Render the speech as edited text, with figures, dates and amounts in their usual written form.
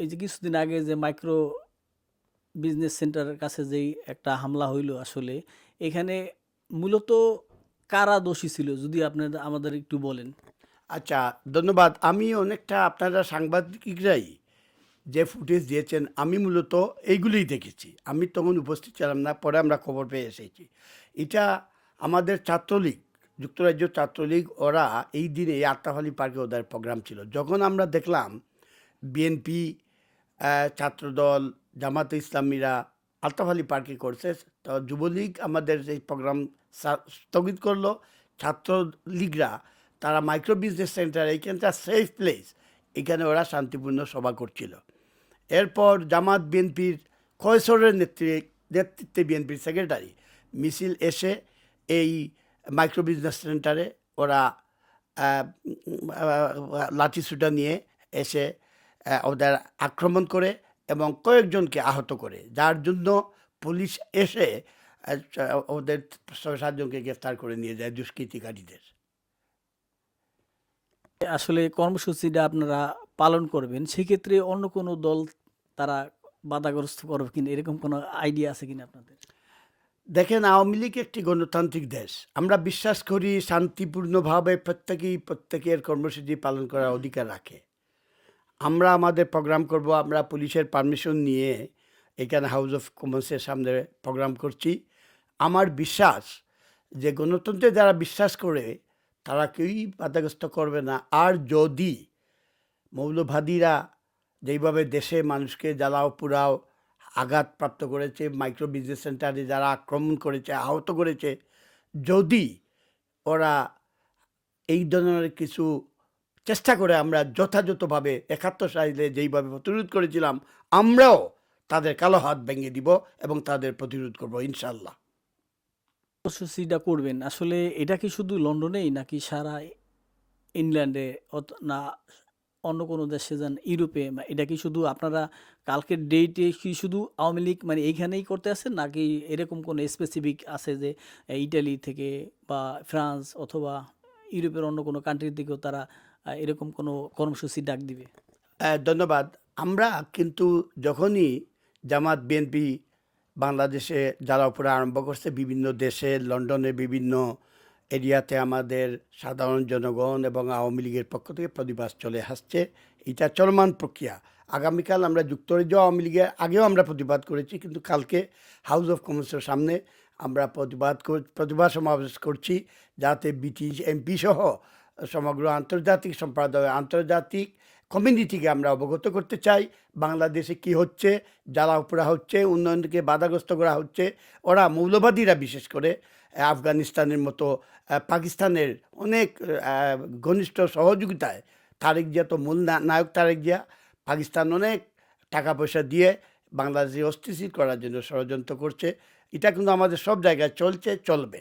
এই যে কিছুদিন আগে যে মাইক্রো বিজনেস সেন্টারের কাছে যেই একটা হামলা হইল, আসলে এখানে মূলত কারা দোষী ছিল যদি আপনার আমাদের একটু বলেন। আচ্ছা, ধন্যবাদ। আমি অনেকটা আপনারা সাংবাদিকরাই যে ফুটেজ দিয়েছেন, আমি মূলত এইগুলিই দেখেছি। আমি তখন উপস্থিত ছিলাম না, পরে আমরা খবর পেয়ে এসেছি। এটা আমাদের ছাত্রলীগ, যুক্তরাজ্য ছাত্রলীগ, ওরা এই দিনে এই আত্মাফালি পার্কে ওদের প্রোগ্রাম ছিল। যখন আমরা দেখলাম বিএনপি, ছাত্রদল, জামাতে ইসলামীরা আলতাফ আলী পার্কে করছে, তো যুবলীগ আমাদের এই প্রোগ্রাম স্থগিত করলো। ছাত্রলীগরা তারা মাইক্রো বিজনেস সেন্টার, এইখানটা সেফ প্লেস, এখানে ওরা শান্তিপূর্ণ সভা করছিল। এরপর জামাত বিএনপির কয়সরের নেতৃত্বে বিএনপির সেক্রেটারি মিছিল এসে এই মাইক্রো বিজনেস সেন্টারে ওরা লাঠিসোঁটা নিয়ে এসে ওদের আক্রমণ করে এবং কয়েকজনকে আহত করে, যার জন্য পুলিশ এসে ওদের ৬-৭ জনকে গ্রেফতার করে নিয়ে যায়, দুষ্কৃতিকারীদের। আসলে কর্মসূচিটা আপনারা পালন করবেন, সেক্ষেত্রে অন্য কোনো দল তারা বাধাগ্রস্ত করবে কিনা, এরকম কোনো আইডিয়া আছে কিনা আপনাদের? দেখেন, আওয়ামী লীগ একটি গণতান্ত্রিক দেশ। আমরা বিশ্বাস করি শান্তিপূর্ণভাবে প্রত্যেকেই প্রত্যেকের কর্মসূচি পালন করার অধিকার রাখে। আমরা আমাদের প্রোগ্রাম করব, আমরা পুলিশের পারমিশন নিয়ে এখানে হাউস অফ কমন্সের সামনে প্রোগ্রাম করছি। আমার বিশ্বাস যে গণতন্ত্রে যারা বিশ্বাস করে তারা কেউই বাধাগ্রস্ত করবে না। আর যদি মৌলবাদীরা যেইভাবে দেশে মানুষকে জ্বালাও পোড়াও আঘাতপ্রাপ্ত করেছে, মাইক্রো বিজনেস সেন্টারে যারা আক্রমণ করেছে, আহত করেছে, যদি ওরা এই ধরনের কিছু চেষ্টা করে, আমরা যথাযথভাবে ৭১ সালে যেইভাবে প্রতিরোধ করেছিলাম, আমরাও তাদের কালো হাত ভেঙে দিব এবং তাদের প্রতিরোধ করব ইনশাল্লাহ। কর্মসূচিটা করবেন আসলে এটা কি শুধু লন্ডনেই নাকি সারা ইংল্যান্ডে, না অন্য কোনো দেশে যান, ইউরোপে, এটা কি শুধু আপনারা কালকের ডেটে কি শুধু আওয়ামী লীগ মানে এইখানেই করতে আছেন, নাকি এরকম কোনো স্পেসিফিক আছে যে ইটালি থেকে বা ফ্রান্স অথবা ইউরোপের অন্য কোনো কান্ট্রি থেকেও তারা এরকম কোনো কর্মসূচি ডাক দিবে? ধন্যবাদ। আমরা কিন্তু যখনই জামাত বিএনপি বাংলাদেশে যারা উপরে আরম্ভ করছে, বিভিন্ন দেশে, লন্ডনে বিভিন্ন এরিয়াতে আমাদের সাধারণ জনগণ এবং আওয়ামী লীগের পক্ষ থেকে প্রতিবাদ চলে আসছে। এটা চলমান প্রক্রিয়া। আগামীকাল আমরা যুক্তরাজ্য আওয়ামী লীগের আগেও আমরা প্রতিবাদ করেছি, কিন্তু কালকে হাউস অফ কমন্সের সামনে আমরা প্রতিবাদ সমাবেশ করছি, যাতে ব্রিটিশ এমপি সহ সমগ্র আন্তর্জাতিক সম্প্রদায়, আন্তর্জাতিক কমিউনিটিকে আমরা অবগত করতে চাই বাংলাদেশে কি হচ্ছে, জ্বালাও পোড়া হচ্ছে, উন্নয়নকে বাধাগ্রস্ত করা হচ্ছে। ওরা মৌলবাদীরা বিশেষ করে আফগানিস্তানের মতো পাকিস্তানের অনেক ঘনিষ্ঠ সহযোগিতায়, তারেক জিয়া তো মূল নায়ক, তারেক জিয়া, পাকিস্তান অনেক টাকা পয়সা দিয়ে বাংলাদেশে অস্থিতিশীল করার জন্য ষড়যন্ত্র করছে। এটা কিন্তু আমাদের সব জায়গায় চলছে, চলবে।